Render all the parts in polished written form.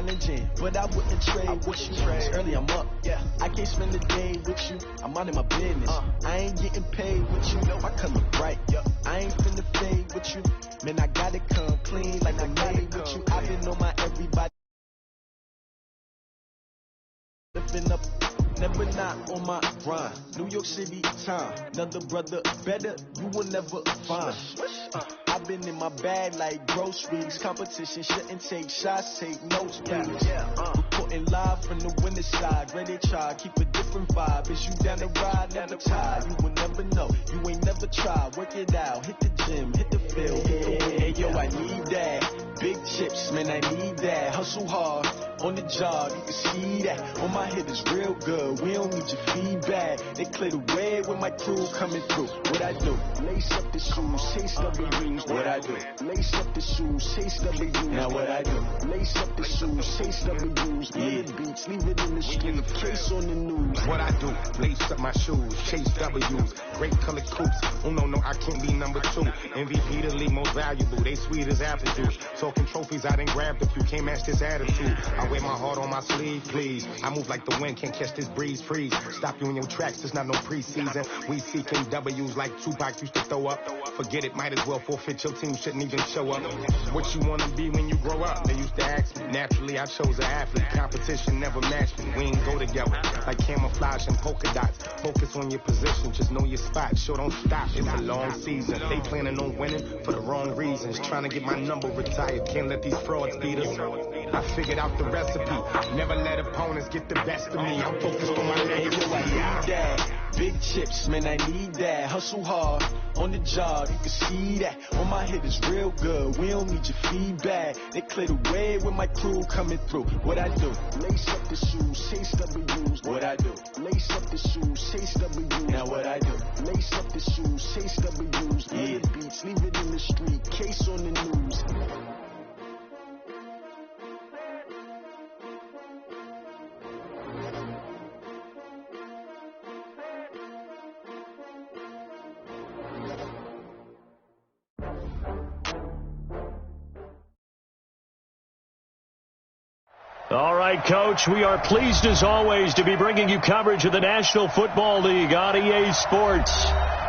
challenging, but I wouldn't trade with you. Early I'm up, yeah. I can't spend the day with you. I'm out in my business. I ain't getting paid with you. My color bright, yeah. I ain't finna fade with you. Man, I gotta come clean like I made with you. I've been on my everybody. Lifting up, never not on my grind. New York City time, another brother better, you will never find. I've been in my bag like groceries. Competition shouldn't take shots, take notes, please. Reporting live from the winning side. Ready to try, keep a different vibe. Is you down the ride, never tired. You will never know, you ain't never tried. Work it out, hit the gym, hit the field. Hey, yo, I need that. Big chips, man, I need that. Hustle hard, on the job, you can see that. On my head is real good, we don't need your feedback. They clear the way with my crew coming through. What I do? Lace up the shoes, chase W's. What I do? Lace up the shoes, chase W's. Now what I do? Lace up the shoes, chase W's. Yeah, beats, leave it in the street, case on the news. What I do? Lace up my shoes, chase W's. Great colored coops. Oh no, I can't be number 2. MVP the league most valuable. They sweet as apple juice. Talking trophies, I done grabbed a few. Can't match this attitude. I wear my heart on my sleeve, please. I move like the wind, can't catch this breeze, freeze. Stop you in your tracks, it's not no preseason. We seeking W's like Tupac used to throw up. Forget it, might as well forfeit. Your team shouldn't even show up. What you wanna be when you grow up? They used to ask me. Naturally, I chose an athlete. Competition never matched me. We ain't go together like camouflage and polka dots. Focus on your position, just know your spot. Sure, don't stop. It's a long season. They planning on winning for the wrong reasons. Trying to get my number retired. Can't let these frauds beat us. I figured out the recipe. Never let opponents get the best of me. I'm focused on my legacy. I need that. Big chips, man, I need that. Hustle hard, on the job, you can see that. On my head is real good, we don't need your feedback. They clear the way with my crew coming through. What I do? Lace up the shoes, chase W's. What I do? Lace up the shoes, chase W's. Now what I do? Lace up the shoes, chase W's. Yeah, beats, leave it in the street, case on the news. All right, Coach, we are pleased as always to be bringing you coverage of the National Football League on EA Sports.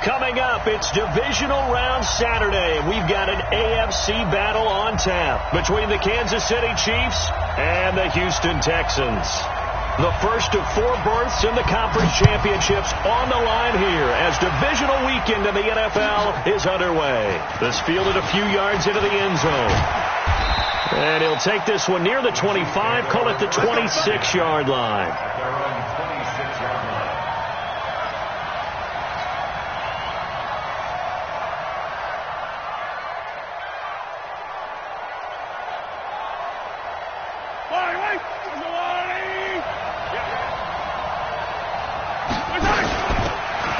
Coming up, it's Divisional Round Saturday, and we've got an AFC battle on tap between the Kansas City Chiefs and the Houston Texans. The first of 4 berths in the conference championships on the line here as divisional weekend in the NFL is underway. This fielded a few yards into the end zone. And he'll take this one near the 25, call it the 26-yard line.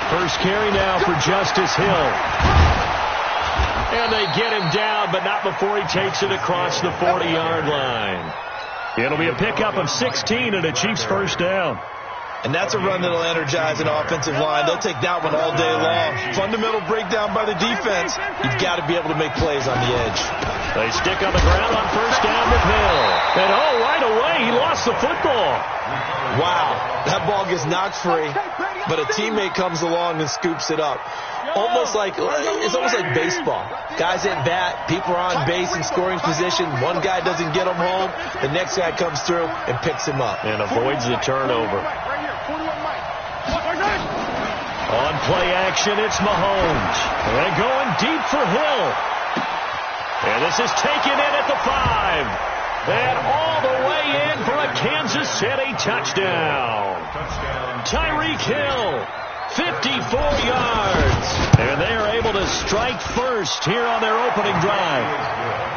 First carry now for Justice Hill. And they get him down, but not before he takes it across the 40-yard line. It'll be a pickup of 16 and a Chiefs first down. And that's a run that'll energize an offensive line. They'll take that one all day long. Fundamental breakdown by the defense. You've got to be able to make plays on the edge. They stick on the ground on first down with Hill. And right away, he lost the football. Wow, that ball gets knocked free, but a teammate comes along and scoops it up. It's almost like baseball. Guys at bat, people are on base in scoring position. One guy doesn't get him home. The next guy comes through and picks him up. And avoids the turnover. On play action, it's Mahomes. And going deep for Hill. And this is taken in at the 5. And all the way in for a Kansas City touchdown. Tyreek Hill, 54 yards. And they are able to strike first here on their opening drive.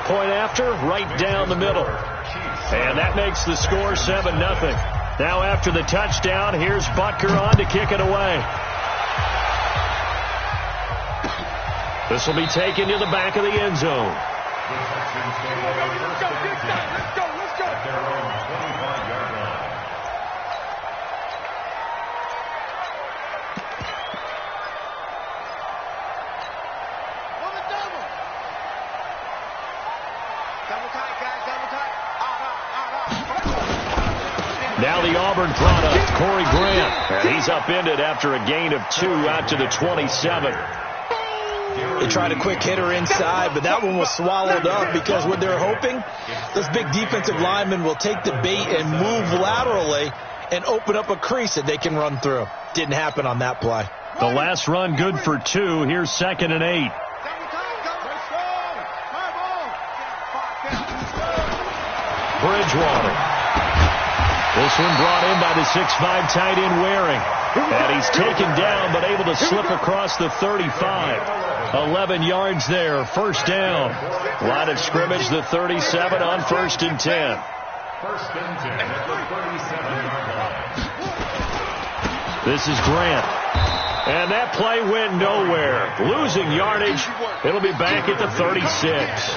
Point after, right down the middle. And that makes the score 7-0. Now after the touchdown, here's Butker on to kick it away. This will be taken to the back of the end zone. Let's go. Their own 25-yard line. Double tight, guys, double tight. Now the Auburn product, Corey Grant. And he's upended after a gain of 2 out to the 27. They tried a quick hitter inside, but that one was swallowed up because what they're hoping, those big defensive linemen will take the bait and move laterally and open up a crease that they can run through. Didn't happen on that play. The last run good for 2. Here's 2nd and 8. Bridgewater. This one brought in by the 6'5" tight end Waring. And he's taken down but able to slip across the 35. 11 yards there. First down. Line of scrimmage, the 37 on 1st and 10. First and 10 at the 37-yard line. This is Grant. And that play went nowhere. Losing yardage. It'll be back at the 36.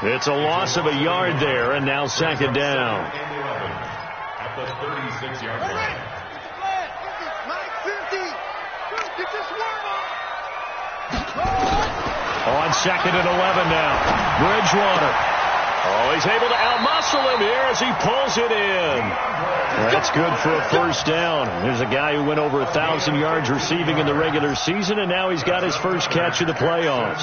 It's a loss of a yard there, and now 2nd down. At the 36-yard line. On 2nd and 11 now. Bridgewater. Oh, he's able to outmuscle him here as he pulls it in. That's good for a first down. There's a guy who went over 1,000 yards receiving in the regular season, and now he's got his first catch of the playoffs.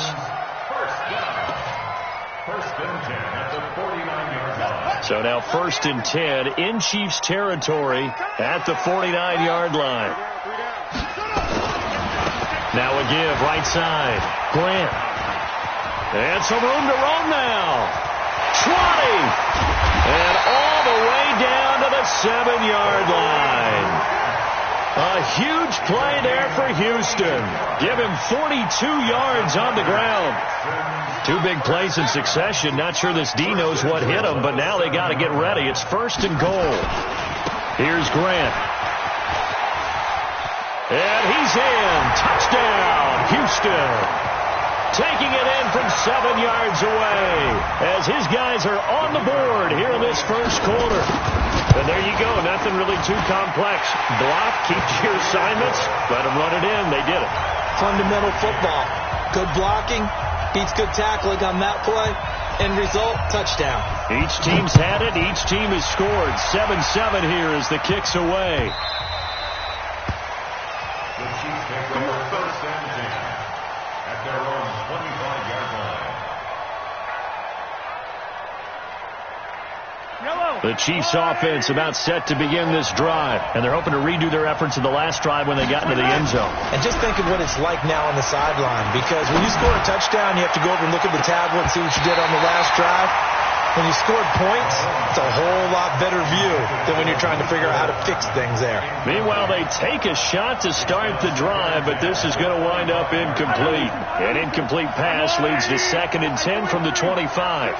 First and 10 at the 49-yard line. So now 1st and 10 in Chiefs territory at the 49-yard line. Now a give right side. Grant. And some room to roam now. 20. And all the way down to the 7-yard line. A huge play there for Houston. Give him 42 yards on the ground. 2 big plays in succession. Not sure this D knows what hit him, but now they got to get ready. It's 1st and goal. Here's Grant. And he's in. Touchdown, Houston. Taking it in from 7 yards away as his guys are on the board here in this first quarter. And there you go. Nothing really too complex. Block, keep your assignments, let them run it in. They did it. Fundamental football. Good blocking beats good tackling on that play. End result, touchdown. Each team's had it. Each team has scored. 7-7 here as the kick's away. The Chiefs take over 1st and 10 at their own 25-yard line. The Chiefs offense about set to begin this drive, and they're hoping to redo their efforts in the last drive when they got into the end zone. And just think of what it's like now on the sideline, because when you score a touchdown, you have to go over and look at the tablet and see what you did on the last drive. When you scored points, it's a whole lot better view than when you're trying to figure out how to fix things there. Meanwhile, they take a shot to start the drive, but this is going to wind up incomplete. An incomplete pass leads to 2nd and 10 from the 25.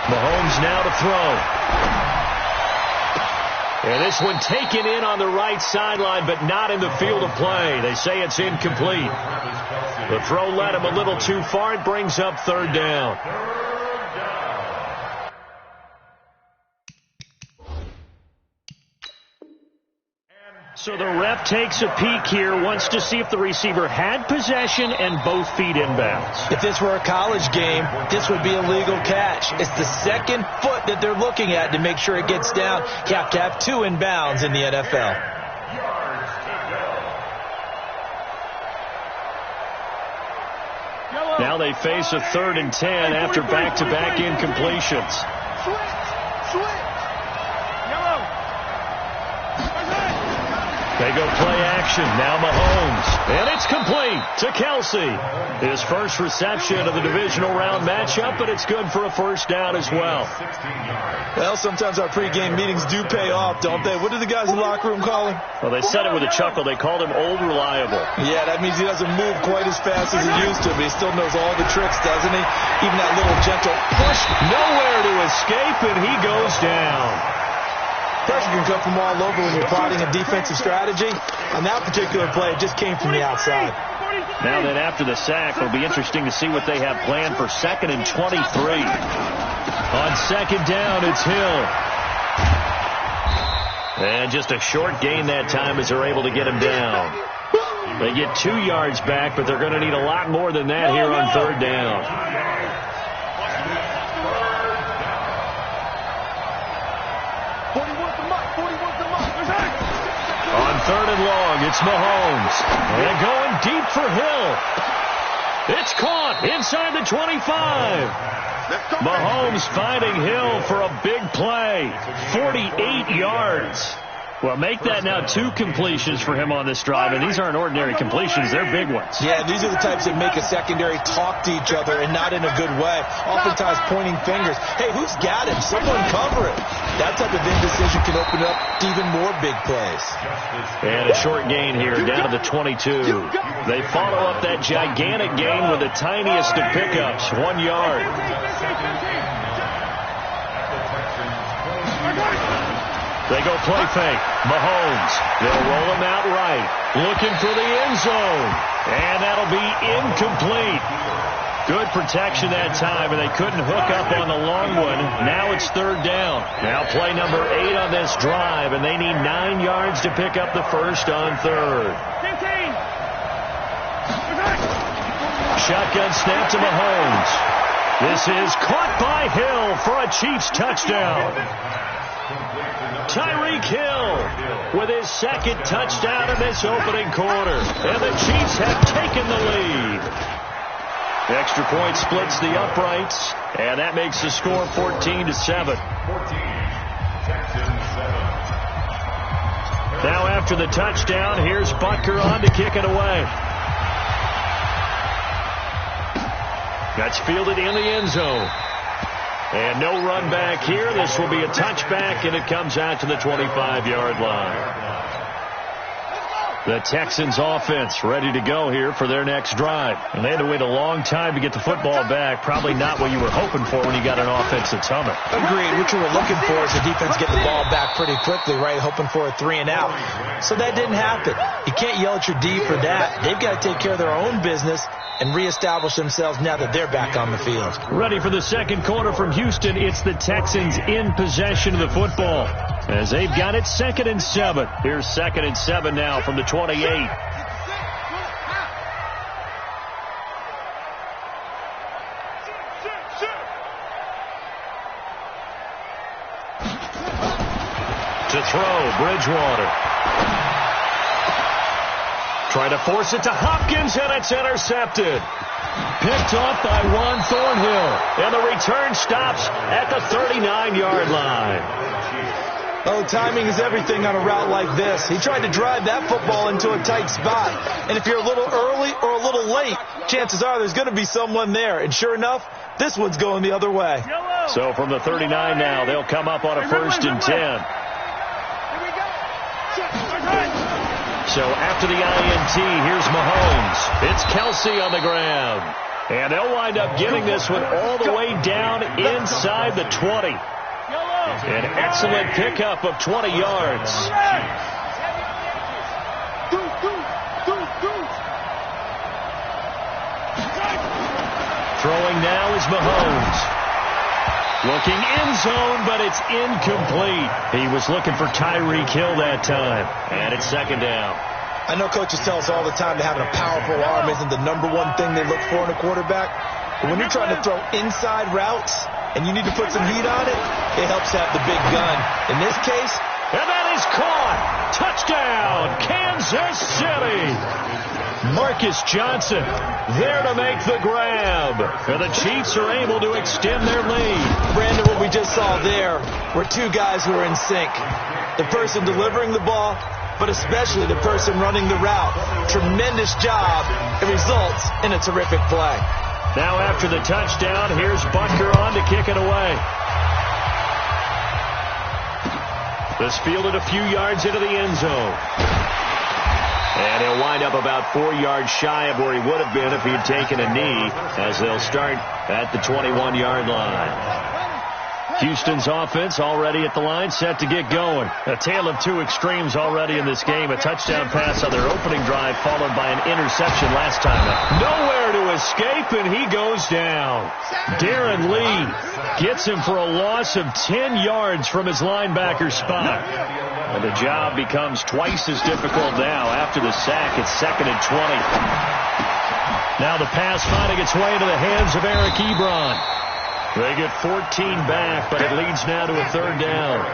Mahomes now to throw. And this one taken in on the right sideline, but not in the field of play. They say it's incomplete. The throw led him a little too far. It brings up 3rd down. So the ref takes a peek here, wants to see if the receiver had possession and both feet inbounds. If this were a college game, this would be a legal catch. It's the 2nd foot that they're looking at to make sure it gets down. You have to have 2 inbounds in the NFL. Now they face a 3rd and 10 after back-to-back incompletions. They go play action. Now Mahomes. And it's complete to Kelsey. His first reception of the divisional round matchup, but it's good for a first down as well. Well, sometimes our pregame meetings do pay off, don't they? What do the guys in the locker room call him? Well, they said it with a chuckle. They called him Old Reliable. Yeah, that means he doesn't move quite as fast as he used to, but he still knows all the tricks, doesn't he? Even that little gentle push. Nowhere to escape, and he goes down. Pressure can come from all over when you're plotting a defensive strategy. On that particular play, it just came from the outside. Now then, after the sack, it'll be interesting to see what they have planned for 2nd and 23. On 2nd down, it's Hill. And just a short gain that time as they're able to get him down. They get 2 yards back, but they're going to need a lot more than that here on 3rd down. On 3rd and long, it's Mahomes. And going deep for Hill. It's caught inside the 25. Mahomes finding Hill for a big play. 48 yards. Well, make that now 2 completions for him on this drive, and these aren't ordinary completions. They're big ones. Yeah, these are the types that make a secondary talk to each other and not in a good way. Oftentimes pointing fingers. Hey, who's got him? Someone cover it. That type of indecision can open up to even more big plays. And a short gain here down to the 22. They follow up that gigantic gain with the tiniest of pickups, 1 yard. They go play fake. Mahomes. They'll roll him out right. Looking for the end zone. And that'll be incomplete. Good protection that time, and they couldn't hook up on the long one. Now it's 3rd down. Now play number 8 on this drive, and they need 9 yards to pick up the first on 3rd. Shotgun snap to Mahomes. This is caught by Hill for a Chiefs touchdown. Tyreek Hill with his 2nd touchdown in this opening quarter. And the Chiefs have taken the lead. Extra point splits the uprights. And that makes the score 14-7. Now after the touchdown, here's Butker on to kick it away. That's fielded in the end zone. And no run back here. This will be a touchback, and it comes out to the 25-yard line. The Texans offense ready to go here for their next drive. And they had to wait a long time to get the football back. Probably not what you were hoping for when you got an offense that's humming. Agreed. What you were looking for is the defense getting the ball back pretty quickly, right? Hoping for a 3 and out. So that didn't happen. You can't yell at your D for that. They've got to take care of their own business and reestablish themselves now that they're back on the field. Ready for the second quarter from Houston. It's the Texans in possession of the football as they've got it 2nd and 7. Here's 2nd and 7 now from the 28. To throw, Bridgewater. Try to force it to Hopkins, and it's intercepted. Picked off by Juan Thornhill. And the return stops at the 39-yard line. Oh, timing is everything on a route like this. He tried to drive that football into a tight spot. And if you're a little early or a little late, chances are there's going to be someone there. And sure enough, this one's going the other way. So from the 39 now, they'll come up on a 1st and 10. So after the INT, here's Mahomes. It's Kelsey on the ground. And they'll wind up getting this one all the way down inside the 20. An excellent pickup of 20 yards. Throwing now is Mahomes. Looking end zone, but it's incomplete. He was looking for Tyreek Hill that time. And it's 2nd down. I know coaches tell us all the time that having a powerful arm isn't the #1 thing they look for in a quarterback. But when you're trying to throw inside routes and you need to put some heat on it, it helps have the big gun. In this case, and that is caught. Touchdown, Kansas City. Marcus Johnson there to make the grab. And the Chiefs are able to extend their lead. Brandon, what we just saw there were 2 guys who are in sync. The person delivering the ball, but especially the person running the route. Tremendous job. It results in a terrific play. Now after the touchdown, here's Butker on to kick it away. This fielded a few yards into the end zone. And he'll wind up about 4 yards shy of where he would have been if he had taken a knee, as they'll start at the 21-yard line. Houston's offense already at the line, set to get going. A tale of 2 extremes already in this game. A touchdown pass on their opening drive, followed by an interception last time up. Nowhere to escape, and he goes down. Darren Lee gets him for a loss of 10 yards from his linebacker spot. And the job becomes twice as difficult now after the sack. It's 2nd and 20. Now the pass finding its way into the hands of Eric Ebron. They get 14 back, but it leads now to a 3rd down.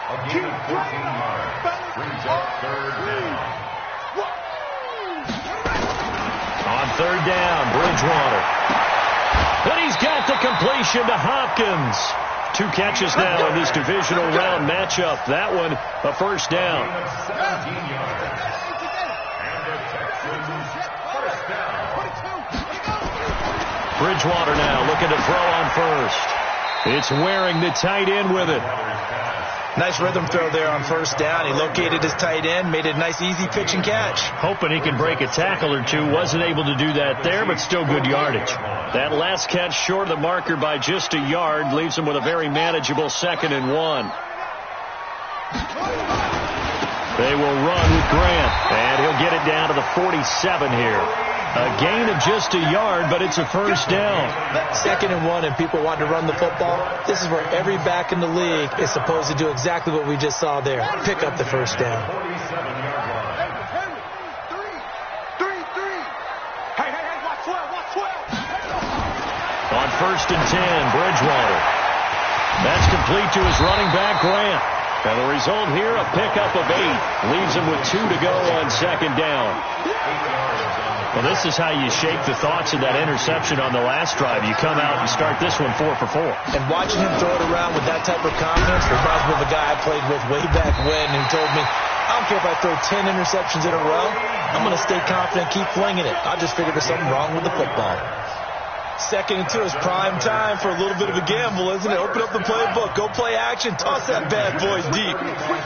A gain of 14 yards. Brings up third down. On third down, Bridgewater. And he's got the completion to Hopkins. 2 catches now in this divisional round matchup. That one, a first down. 17 yards. And the Texans first down. Bridgewater now looking to throw on first. It's Waring, the tight end, with it. Nice rhythm throw there on first down. He located his tight end, made it a nice easy pitch and catch. Hoping he can break a tackle or two. Wasn't able to do that there, but still good yardage. That last catch short of the marker by just a yard leaves him with a very manageable 2nd and 1. They will run with Grant, and he'll get it down to the 47 here. A gain of just a yard, but it's a first down. That 2nd and 1 and people want to run the football. This is where every back in the league is supposed to do exactly what we just saw there. Pick up the first down. On 1st and 10, Bridgewater. That's complete to his running back, Grant. And the result here, a pickup of 8. Leaves him with 2 to go on 2nd down. Well, this is how you shake the thoughts of that interception on the last drive. You come out and start this one 4 for 4. And watching him throw it around with that type of confidence reminds me of a guy I played with way back when who told me, I don't care if I throw 10 interceptions in a row. I'm going to stay confident, keep flinging it. I just figured there's something wrong with the football. 2nd and 2 is prime time for a little bit of a gamble, isn't it? Open up the playbook, go play action, toss that bad boy deep.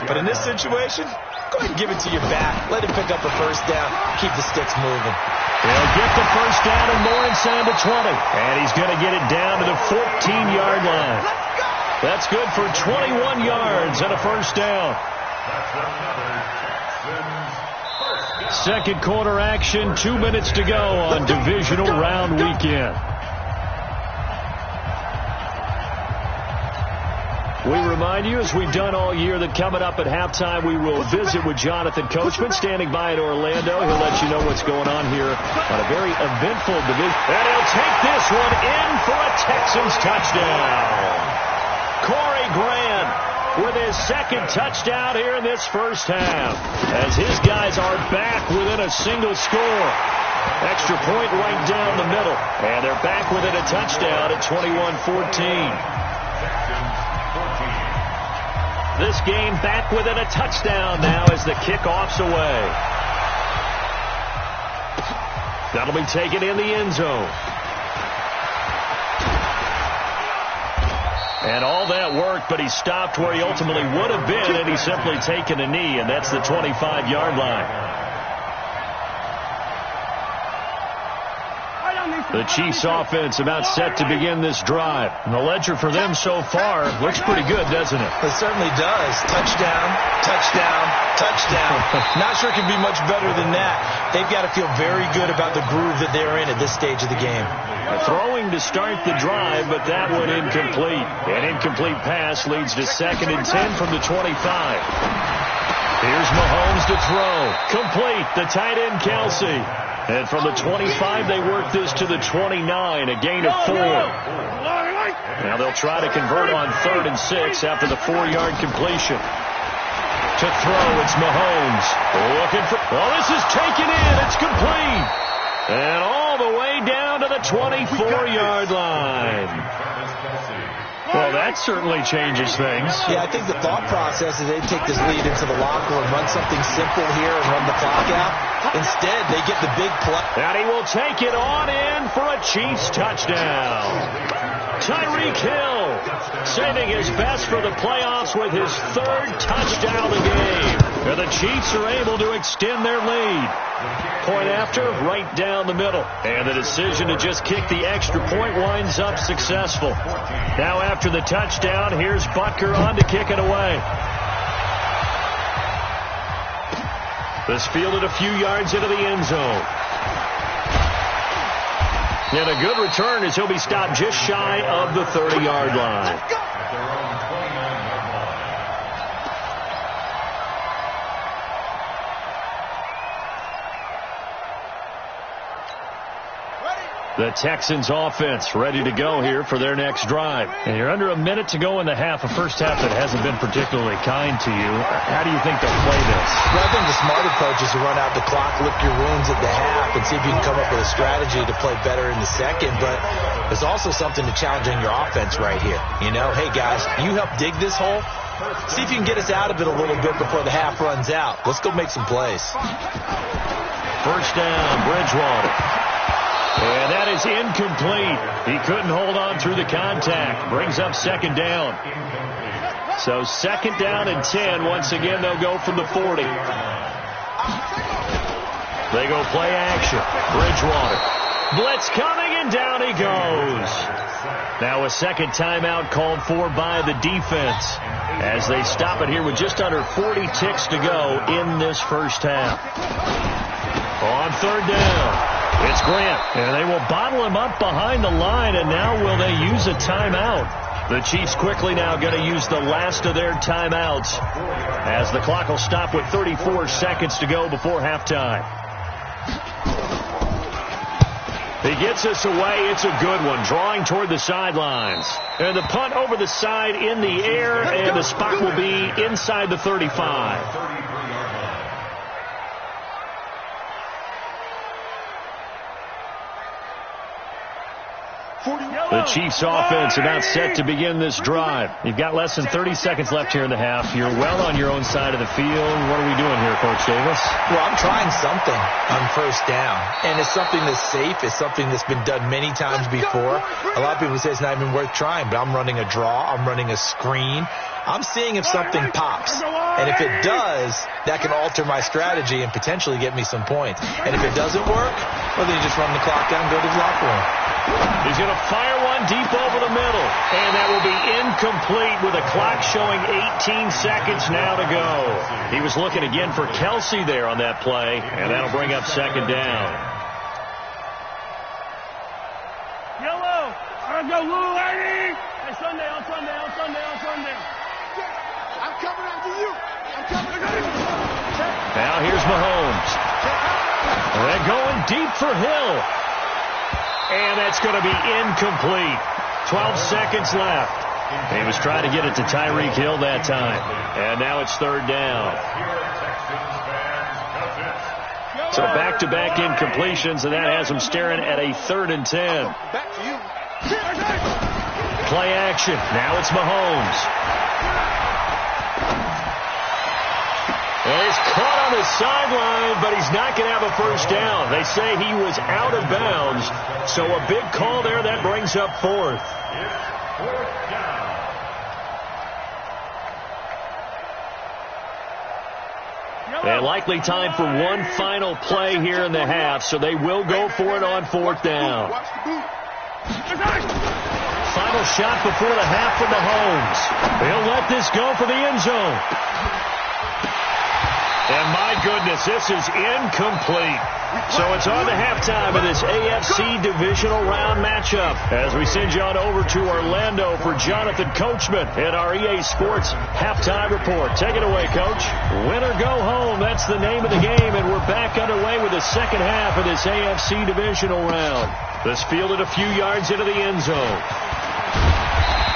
But in this situation, go ahead and give it to your back. Let him pick up a first down. Keep the sticks moving. He'll get the first down and more inside the 20. And he's going to get it down to the 14-yard line. That's good for 21 yards and a first down. Second quarter action, 2 minutes to go on divisional round weekend. We remind you, as we've done all year, that coming up at halftime, we will visit with Jonathan Coachman, standing by in Orlando. He'll let you know what's going on here on a very eventful division. And he'll take this one in for a Texans touchdown. Corey Grant with his 2nd touchdown here in this first half, as his guys are back within a single score. Extra point right down the middle, and they're back within a touchdown at 21-14. This game back within a touchdown now as the kickoff's away. That'll be taken in the end zone. And all that worked, but he stopped where he ultimately would have been, and he's simply taken a knee, and that's the 25-yard line. The Chiefs offense about set to begin this drive. And the ledger for them so far looks pretty good, doesn't it? It certainly does. Touchdown, touchdown, touchdown. Not sure it can be much better than that. They've got to feel very good about the groove that they're in at this stage of the game. Throwing to start the drive, but that one incomplete. An incomplete pass leads to 2nd and 10 from the 25. Here's Mahomes to throw. Complete. The tight end, Kelsey. And from the 25, they work this to the 29, a gain of 4. Now they'll try to convert on 3rd and 6 after the 4-yard completion. To throw, it's Mahomes. Looking for, this is taken in. It's complete. And all the way down to the 24-yard line. Well, that certainly changes things. Yeah, I think the thought process is they take this lead into the locker room, run something simple here and run the clock out. Instead, they get the big play. And he will take it on in for a Chiefs touchdown. Tyreek Hill saving his best for the playoffs with his 3rd touchdown of the game. And the Chiefs are able to extend their lead. Point after, right down the middle. And the decision to just kick the extra point winds up successful. Now after the touchdown, here's Butker on to kick it away. This fielded a few yards into the end zone. And a good return as he'll be stopped just shy of the 30-yard line. The Texans offense ready to go here for their next drive. And you're under a minute to go in the half, a first half that hasn't been particularly kind to you. How do you think they'll play this? Well, I think the smart approach is to run out the clock, lick your wounds at the half, and see if you can come up with a strategy to play better in the second. But there's also something to challenging your offense right here. You know, hey, guys, you help dig this hole. See if you can get us out of it a little bit before the half runs out. Let's go make some plays. First down, Bridgewater. And that is incomplete. He couldn't hold on through the contact. Brings up second down. So second down and 10. Once again, they'll go from the 40. They go play action. Bridgewater. Blitz coming, and down he goes. Now a second timeout called for by the defense as they stop it here with just under 40 ticks to go in this first half. On third down. It's Grant, and they will bottle him up behind the line, and now will they use a timeout? The Chiefs quickly now going to use the last of their timeouts as the clock will stop with 34 seconds to go before halftime. He gets us away. It's a good one, drawing toward the sidelines. And the punt over the side in the air, and the spot will be inside the 35. The Chiefs offense about set to begin this drive. You've got less than 30 seconds left here in the half. You're well on your own side of the field. What are we doing here, Coach Davis? Well, I'm trying something on first down, and it's something that's safe. It's something that's been done many times before. A lot of people say it's not even worth trying, but I'm running a draw. I'm running a screen. I'm seeing if something pops. And if it does, that can alter my strategy and potentially get me some points. And if it doesn't work, well, then you just run the clock down and go to the locker room. He's going to fire one deep over the middle. And that will be incomplete with a clock showing 18 seconds now to go. He was looking again for Kelsey there on that play. And that'll bring up second down. Yellow. Let's go, little lady. Hey, Sunday, on Sunday, on Sunday, on Sunday. I'm coming after you. I'm coming after you. Now here's Mahomes. They're going deep for Hill. And that's going to be incomplete. 12 seconds left. He was trying to get it to Tyreek Hill that time. And now it's third down. So back-to-back incompletions, and that has him staring at a 3rd and 10. Play action. Now it's Mahomes. And he's caught on the sideline, but he's not going to have a first down. They say he was out of bounds. So a big call there. That brings up 4th. And likely time for one final play here in the half, so they will go for it on 4th down. Final shot before the half for Mahomes. He'll let this go for the end zone. And my goodness, this is incomplete. So it's on to halftime of this AFC divisional round matchup as we send you on over to Orlando for Jonathan Coachman in our EA Sports halftime report. Take it away, Coach. Win or go home, that's the name of the game, and we're back underway with the second half of this AFC divisional round. This fielded a few yards into the end zone.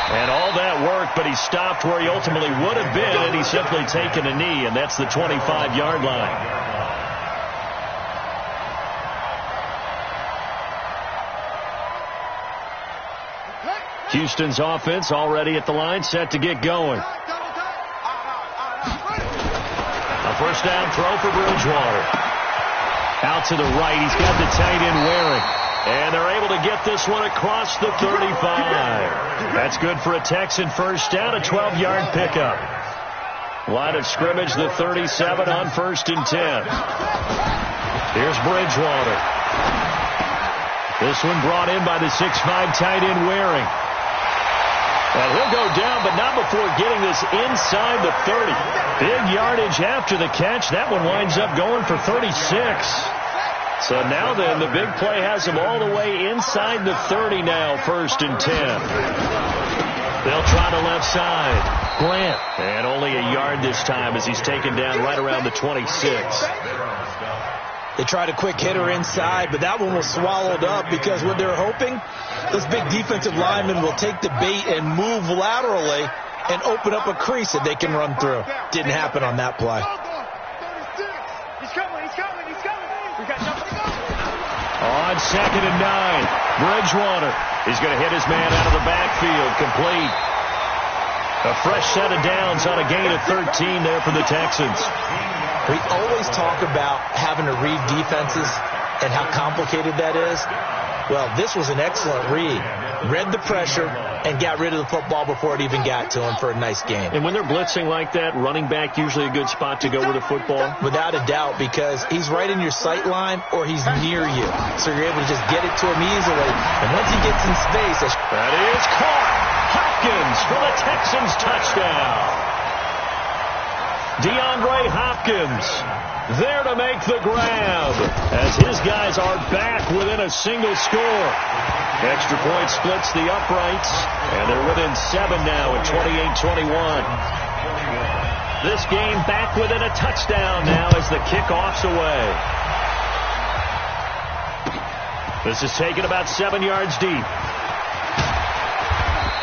And all that worked, but he stopped where he ultimately would have been, and he's simply taken a knee, and that's the 25-yard line. Houston's offense already at the line, set to get going. A first down throw for Bridgewater. Out to the right, he's got the tight end Waring. And they're able to get this one across the 35. That's good for a Texan first down, a 12-yard pickup. Line of scrimmage, the 37 on 1st and 10. Here's Bridgewater. This one brought in by the 6'5" tight end Waring. And he'll go down, but not before getting this inside the 30. Big yardage after the catch. That one winds up going for 36. So now then, the big play has him all the way inside the 30 now, 1st and 10. They'll try the left side. Grant. And only a yard this time as he's taken down right around the 26. They tried a quick hitter inside, but that one was swallowed up because what they were hoping, this big defensive lineman will take the bait and move laterally and open up a crease that they can run through. Didn't happen on that play. He's coming. We got nothing. On 2nd and 9, Bridgewater is going to hit his man out of the backfield, complete. A fresh set of downs on a gain of 13 there for the Texans. We always talk about having to read defenses and how complicated that is. Well, this was an excellent read. Read the pressure and got rid of the football before it even got to him for a nice gain. And when they're blitzing like that, running back usually a good spot to go with the football? Without a doubt, because he's right in your sight line or he's near you. So you're able to just get it to him easily. And once he gets in space... That is caught! Hopkins for the Texans touchdown! DeAndre Hopkins there to make the grab as his guys are back within a single score. Extra point splits the uprights, and they're within 7 now at 28-21. This game back within a touchdown now as the kickoff's away. This is taken about 7 yards deep.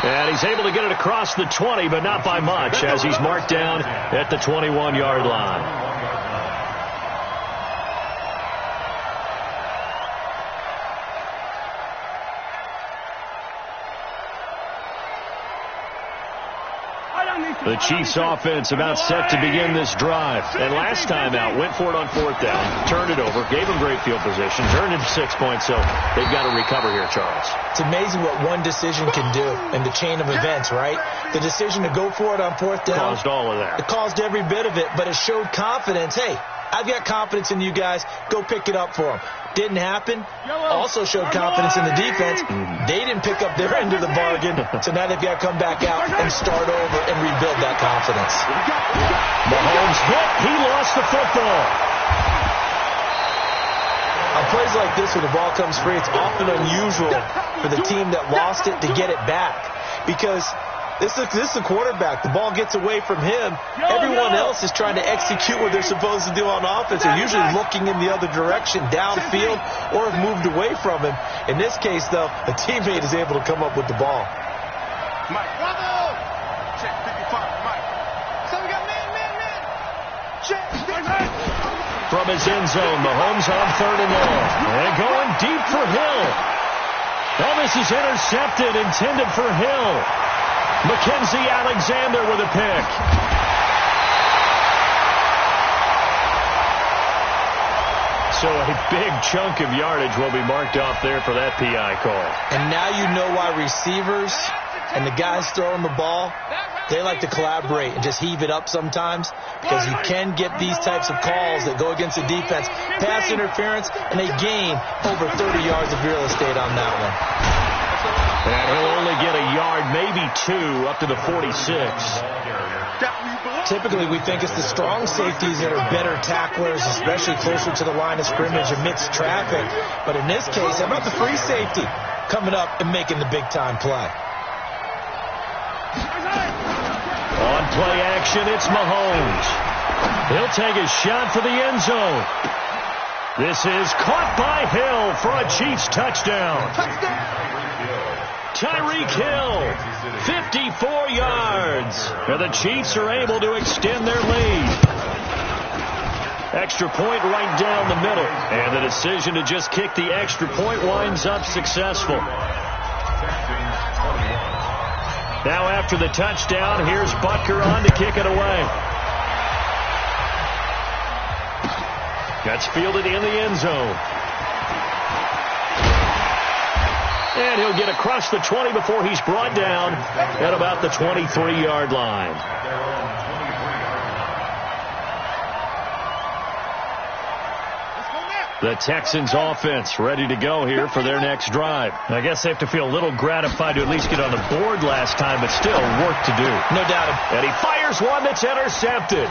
And he's able to get it across the 20, but not by much, as he's marked down at the 21-yard line. The Chiefs offense about set to begin this drive. And last time out, went for it on 4th down, turned it over, gave them great field position, turned into 6 points, so they've got to recover here, Charles. It's amazing what one decision can do in the chain of events, right? The decision to go for it on 4th down. Caused all of that. It caused every bit of it, but it showed confidence. Hey, I've got confidence in you guys. Go pick it up for them. Didn't happen. Also showed confidence in the defense. They didn't pick up their end of the bargain, so now they've got to come back out and start over and rebuild that confidence. Mahomes hit. He lost the football. On plays like this where the ball comes free, it's often unusual for the team that lost it to get it back because this is the quarterback. The ball gets away from him. Everyone else is trying to execute what they're supposed to do on offense. They're usually looking in the other direction, downfield, or have moved away from him. In this case, though, a teammate is able to come up with the ball. Mike, bravo! Check 55, Mike. So we got man. Check 55. From his end zone, Mahomes on 3rd and long. And going deep for Hill. Oh, this is intercepted, intended for Hill. Mackenzie Alexander with a pick. So a big chunk of yardage will be marked off there for that PI call. And now you know why receivers and the guys throwing the ball, they like to collaborate and just heave it up sometimes because you can get these types of calls that go against the defense. Pass interference, and they gain over 30 yards of real estate on that one. And he'll only get a yard, maybe 2, up to the 46. Typically, we think it's the strong safeties that are better tacklers, especially closer to the line of scrimmage amidst traffic. But in this case, how about the free safety coming up and making the big-time play? On play action, it's Mahomes. He'll take a shot for the end zone. This is caught by Hill for a Chiefs touchdown. Tyreek Hill, 54 yards. And the Chiefs are able to extend their lead. Extra point right down the middle. And the decision to just kick the extra point winds up successful. Now after the touchdown, here's Butker on to kick it away. That's fielded in the end zone. And he'll get across the 20 before he's brought down at about the 23-yard line. The Texans offense ready to go here for their next drive. I guess they have to feel a little gratified to at least get on the board last time, but still work to do. No doubt. And he fires one that's intercepted.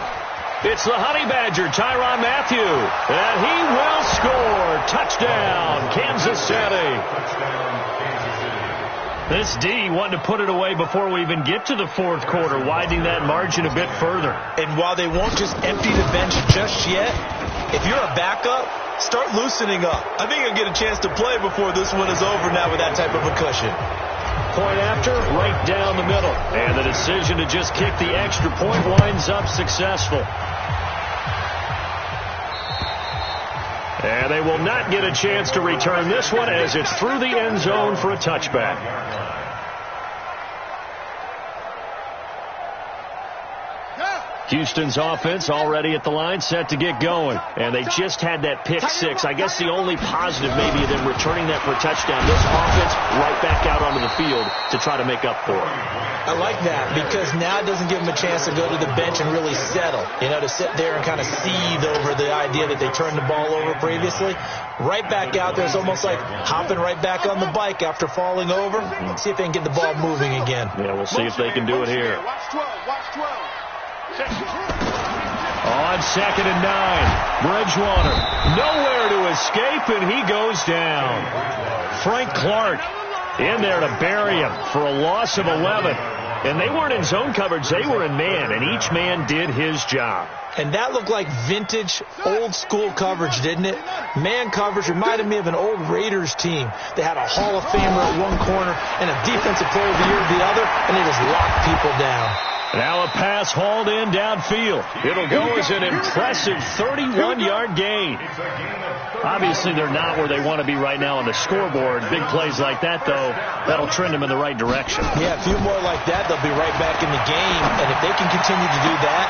It's the Honey Badger, Tyrann Mathieu. And he will score. Touchdown, Kansas City. This D wanted to put it away before we even get to the fourth quarter, widening that margin a bit further. And while they won't just empty the bench just yet, if you're a backup, start loosening up. I think he'll get a chance to play before this one is over now with that type of a cushion. Point after, right down the middle. And the decision to just kick the extra point winds up successful. And they will not get a chance to return this one as it's through the end zone for a touchback. Houston's offense already at the line, set to get going. And they just had that pick six. I guess the only positive maybe of them returning that for a touchdown. This offense right back out onto the field to try to make up for it. I like that because now it doesn't give them a chance to go to the bench and really settle. You know, to sit there and kind of seethe over the idea that they turned the ball over previously. Right back out there. It's almost like hopping right back on the bike after falling over. See if they can get the ball moving again. Yeah, we'll see if they can do it here. Watch 12. Watch 12. On 2nd and 9, Bridgewater nowhere to escape, and he goes down. Frank Clark in there to bury him for a loss of 11. And they weren't in zone coverage, they were in man, and each man did his job. And that looked like vintage, old-school coverage, didn't it? Man coverage reminded me of an old Raiders team. They had a Hall of Famer at one corner and a Defensive Player of the Year at the other, and they just locked people down. Now a pass hauled in downfield. It'll go as an impressive 31-yard gain. Obviously, they're not where they want to be right now on the scoreboard. Big plays like that, though, that'll trend them in the right direction. Yeah, a few more like that, they'll be right back in the game. And if they can continue to do that,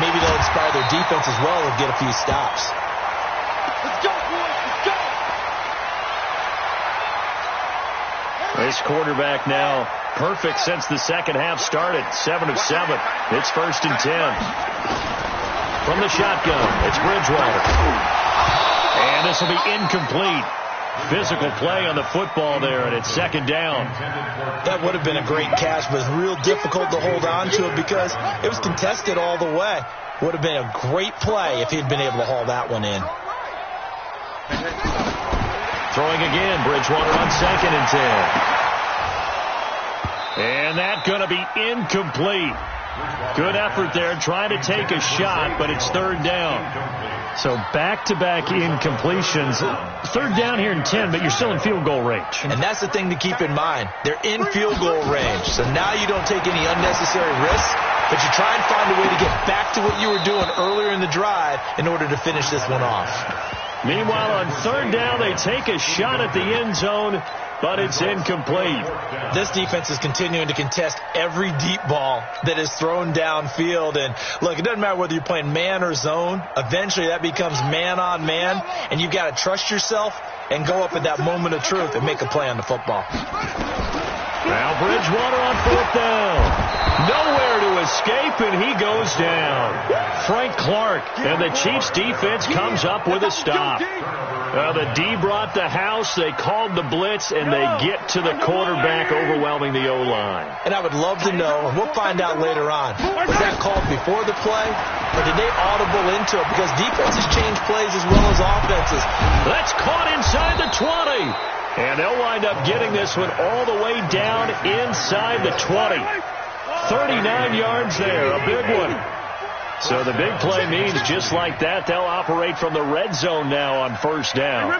maybe they'll inspire their defense as well and get a few stops. Let's go, boys. Let's go. This quarterback now perfect since the second half started. 7 of 7. It's 1st and 10. From the shotgun, it's Bridgewater. And this will be incomplete. Physical play on the football there, and it's 2nd down. That would have been a great catch, but it's real difficult to hold on to it because it was contested all the way. Would have been a great play if he'd been able to haul that one in. Throwing again, Bridgewater on 2nd and 10. And that's going to be incomplete. Good effort there, trying to take a shot, but it's 3rd down. So back-to-back incompletions. 3rd down here in 10, but you're still in field goal range. And that's the thing to keep in mind. They're in field goal range. So now you don't take any unnecessary risks, but you try and find a way to get back to what you were doing earlier in the drive in order to finish this one off. Meanwhile, on 3rd down, they take a shot at the end zone, but it's incomplete. This defense is continuing to contest every deep ball that is thrown downfield. And look, it doesn't matter whether you're playing man or zone. Eventually that becomes man on man, and you've got to trust yourself and go up at that moment of truth and make a play on the football. Now Bridgewater on 4th down. Nowhere to escape, and he goes down. Frank Clark, and the Chiefs defense comes up with a stop. The D brought the house, they called the blitz, and they get to the quarterback, overwhelming the O-line. And I would love to know, and we'll find out later on, was that called before the play, or did they audible into it? Because defenses change plays as well as offenses. That's caught inside the 20. And they'll wind up getting this one all the way down inside the 20. 39 yards there, a big one. So the big play means just like that, they'll operate from the red zone now on 1st down.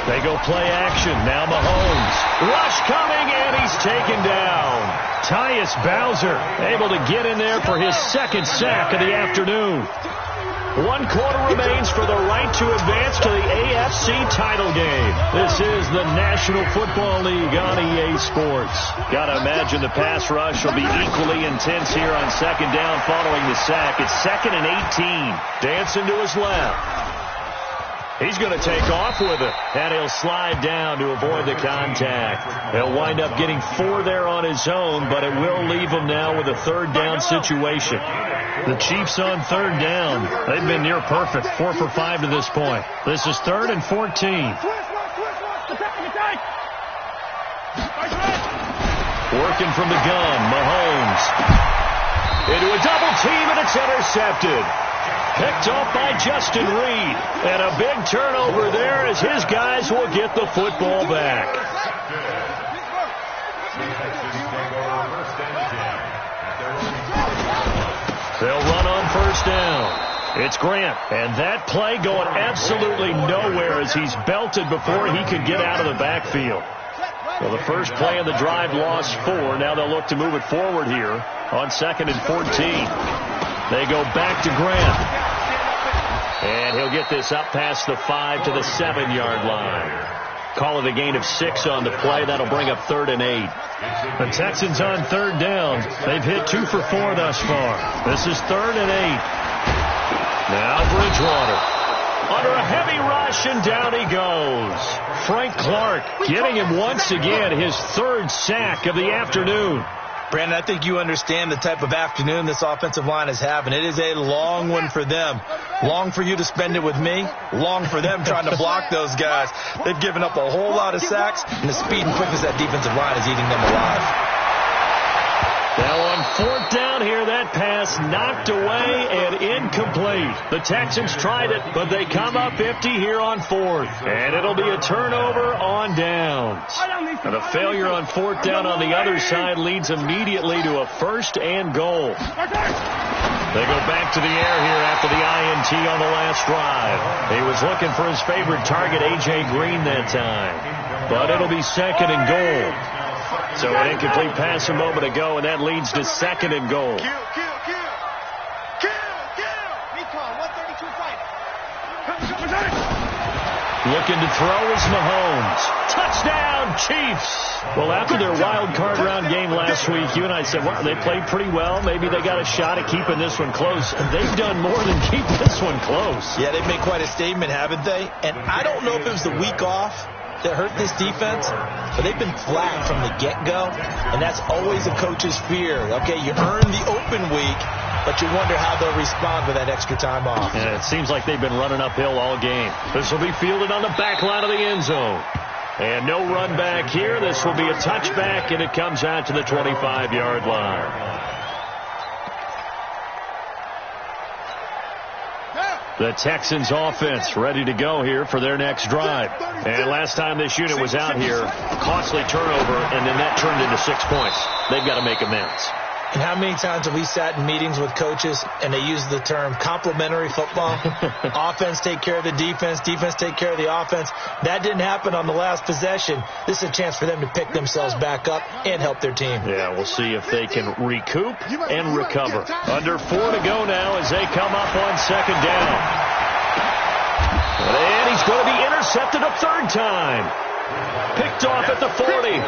They go play action. Now Mahomes. Rush coming, and he's taken down. Tyus Bowser able to get in there for his 2nd sack of the afternoon. 1 quarter remains for the right to advance to the AFC title game. This is the National Football League on EA Sports. Got to imagine the pass rush will be equally intense here on 2nd down following the sack. It's 2nd and 18. Dancing to his left. He's going to take off with it, and he'll slide down to avoid the contact. He'll wind up getting 4 there on his own, but it will leave him now with a 3rd down situation. The Chiefs on 3rd down. They've been near perfect, 4 for 5 to this point. This is 3rd and 14. Working from the gun, Mahomes. Into a double team, and it's intercepted. Picked off by Justin Reed. And a big turnover there as his guys will get the football back. They'll run on 1st down. It's Grant, and that play going absolutely nowhere as he's belted before he could get out of the backfield. Well, the first play of the drive lost 4. Now they'll look to move it forward here on 2nd and 14. They go back to Grant. And he'll get this up past the 5 to the 7-yard line. Call it a gain of 6 on the play. That'll bring up 3rd and 8. The Texans on 3rd down. They've hit 2 for 4 thus far. This is 3rd and 8. Now Bridgewater. Under a heavy rush, and down he goes. Frank Clark getting him once again, his 3rd sack of the afternoon. Brandon, I think you understand the type of afternoon this offensive line is having. It is a long one for them. Long for you to spend it with me. Long for them trying to block those guys. They've given up a whole lot of sacks, and the speed and quickness of that defensive line is eating them alive. Now on 4th down here, that pass knocked away and incomplete. The Texans tried it, but they come up empty here on 4th. And it'll be a turnover on downs. And a failure on 4th down on the other side leads immediately to a 1st and goal. They go back to the air here after the INT on the last drive. He was looking for his favorite target, A.J. Green, that time. But it'll be 2nd and goal. So an incomplete pass a moment ago, and that leads to 2nd and goal. Looking to throw is Mahomes. Touchdown, Chiefs. Well, after their wild card round game last week, you and I said, well, they played pretty well. Maybe they got a shot at keeping this one close. And they've done more than keep this one close. Yeah, they've made quite a statement, haven't they? And I don't know if it was the week off that hurt this defense, but they've been flat from the get-go, and that's always a coach's fear. Okay, you earn the open week, but you wonder how they'll respond with that extra time off. Yeah, it seems like they've been running uphill all game. This will be fielded on the back line of the end zone. And no run back here. This will be a touchback, and it comes out to the 25-yard line. The Texans offense ready to go here for their next drive. And last time this unit was out here, costly turnover, and then that turned into 6 points. They've got to make amends. And how many times have we sat in meetings with coaches and they use the term complementary football? Offense take care of the defense, defense take care of the offense. That didn't happen on the last possession. This is a chance for them to pick themselves back up and help their team. Yeah, we'll see if they can recoup and recover. Under 4 to go now as they come up on 2nd down. And he's going to be intercepted a 3rd time. Picked off at the 40.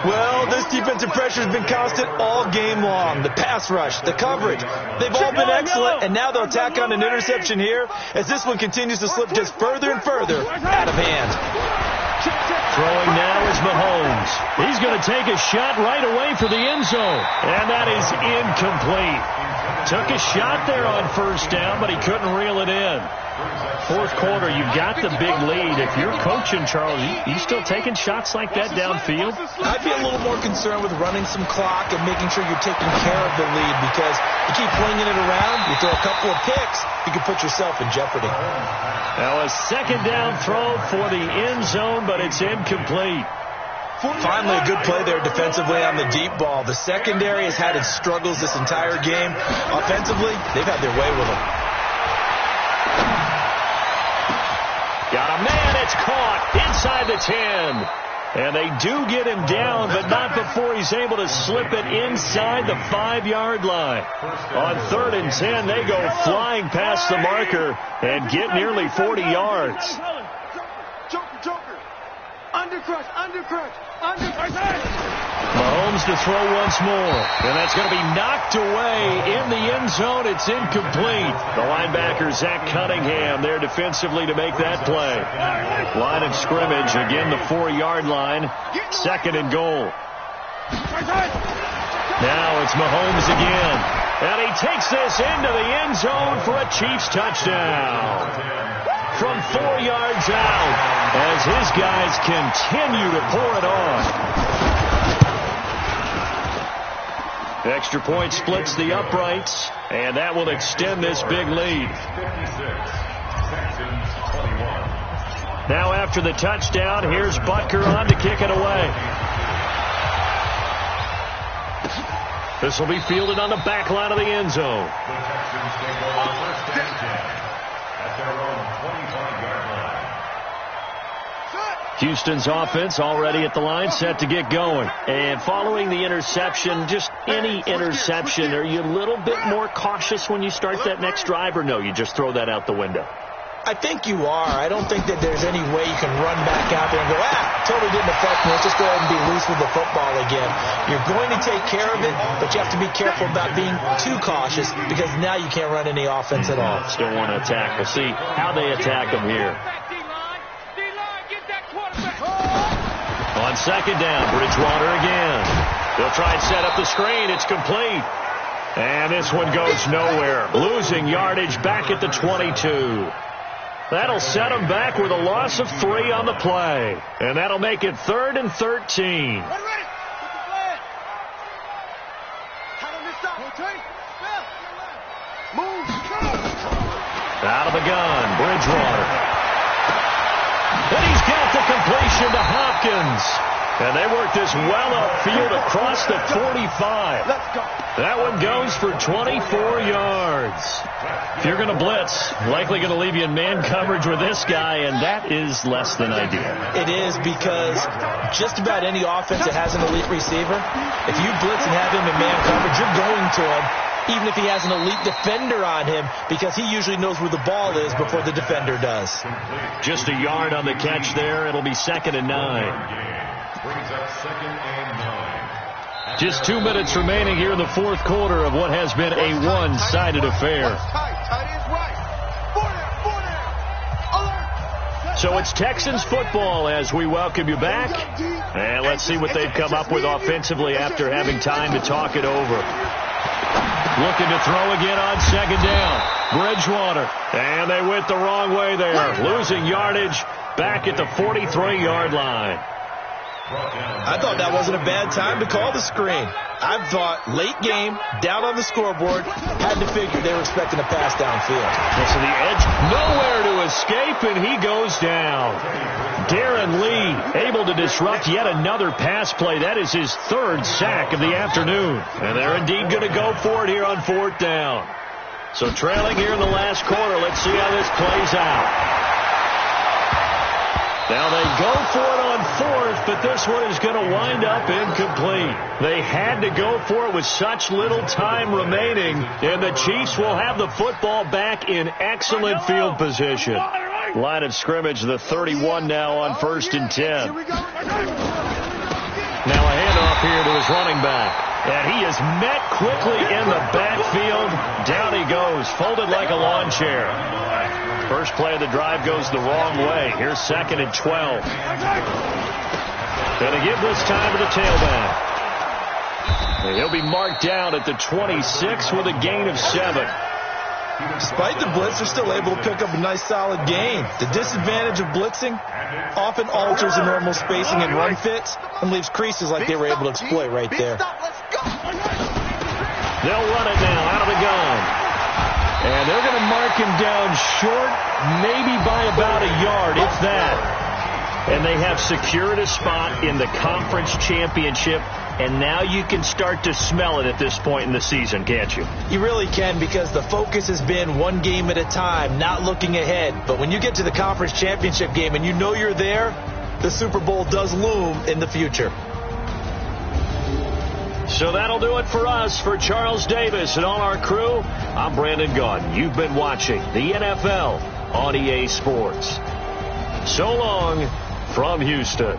Well, this defensive pressure has been constant all game long. The pass rush, the coverage, they've all been excellent, and now they'll tack on an interception here as this one continues to slip just further and further out of hand. Throwing now is Mahomes. He's going to take a shot right away for the end zone, and that is incomplete. Took a shot there on 1st down, but he couldn't reel it in. 4th quarter, you've got the big lead. If you're coaching, Charles, you still taking shots like that downfield? I'd be a little more concerned with running some clock and making sure you're taking care of the lead, because you keep flinging it around, you throw a couple of picks, you can put yourself in jeopardy. Now a 2nd down throw for the end zone, but it's incomplete. Finally, a good play there defensively on the deep ball. The secondary has had its struggles this entire game. Offensively, they've had their way with them. Got a man, it's caught inside the 10. And they do get him down, but not before he's able to slip it inside the 5-yard line. On 3rd and 10, they go flying past the marker and get nearly 40 yards. Joker. Undercrush. Mahomes to throw once more. And that's going to be knocked away in the end zone. It's incomplete. The linebacker, Zach Cunningham, there defensively to make that play. Line of scrimmage, again the 4-yard line. 2nd and goal. Now it's Mahomes again. And he takes this into the end zone for a Chiefs touchdown. From 4 yards out as his guys continue to pour it on. Extra point splits the uprights, and that will extend this big lead. Now after the touchdown, here's Butker on to kick it away. This will be fielded on the back line of the end zone. The Texans take over first and 10 at their own 25-yard line. Houston's offense already at the line, set to get going. And following the interception, just any interception, are you a little bit more cautious when you start that next drive, or no, you just throw that out the window? I think you are. I don't think that there's any way you can run back out there and go, totally didn't affect me. Let's just go ahead and be loose with the football again. You're going to take care of it, but you have to be careful about being too cautious because now you can't run any offense at all. Still want to attack. We'll see how they attack them here. On second down, Bridgewater again. They'll try and set up the screen. It's complete. And this one goes nowhere. Losing yardage back at the 22. That'll set them back with a loss of 3 on the play. And that'll make it 3rd and 13. Out of the gun, Bridgewater. And he's got the completion to Hopkins. And they work this well upfield across the 45. That one goes for 24 yards. If you're going to blitz, likely going to leave you in man coverage with this guy, and that is less than ideal. It is, because just about any offense that has an elite receiver, if you blitz and have him in man coverage, you're going to him, even if he has an elite defender on him, because he usually knows where the ball is before the defender does. Just a yard on the catch there. It'll be 2nd and 9. Brings up 2nd and 9. Just 2 minutes remaining here in the 4th quarter of what has been a one-sided affair. So it's Texans football as we welcome you back. And let's see what they've come up with offensively after having time to talk it over. Looking to throw again on second down. Bridgewater. And they went the wrong way there. Losing yardage back at the 43-yard line. I thought that wasn't a bad time to call the screen. I thought late game, down on the scoreboard, had to figure they were expecting a pass downfield. So the edge, nowhere to escape, and he goes down. Darren Lee able to disrupt yet another pass play. That is his 3rd sack of the afternoon. And they're indeed going to go for it here on 4th down. So trailing here in the last quarter, let's see how this plays out. Now they go for it on 4th, but this one is going to wind up incomplete. They had to go for it with such little time remaining, and the Chiefs will have the football back in excellent field position. Line of scrimmage, the 31 now on 1st and 10. Now a handoff here to his running back. And he is met quickly in the backfield. Down he goes, folded like a lawn chair. First play of the drive goes the wrong way. Here's 2nd and 12. Going to give this time to the tailback. And he'll be marked down at the 26 with a gain of 7. Despite the blitz, they're still able to pick up a nice solid gain. The disadvantage of blitzing often alters the normal spacing and run fits and leaves creases like they were able to exploit right there. They'll run it now out of the gun. And they're going to mark him down short, maybe by about a yard, if that. And they have secured a spot in the conference championship. And now you can start to smell it at this point in the season, can't you? You really can, because the focus has been one game at a time, not looking ahead. But when you get to the conference championship game and you know you're there, the Super Bowl does loom in the future. So that'll do it for us. For Charles Davis and all our crew, I'm Brandon Gaudin. You've been watching the NFL on EA Sports. So long from Houston.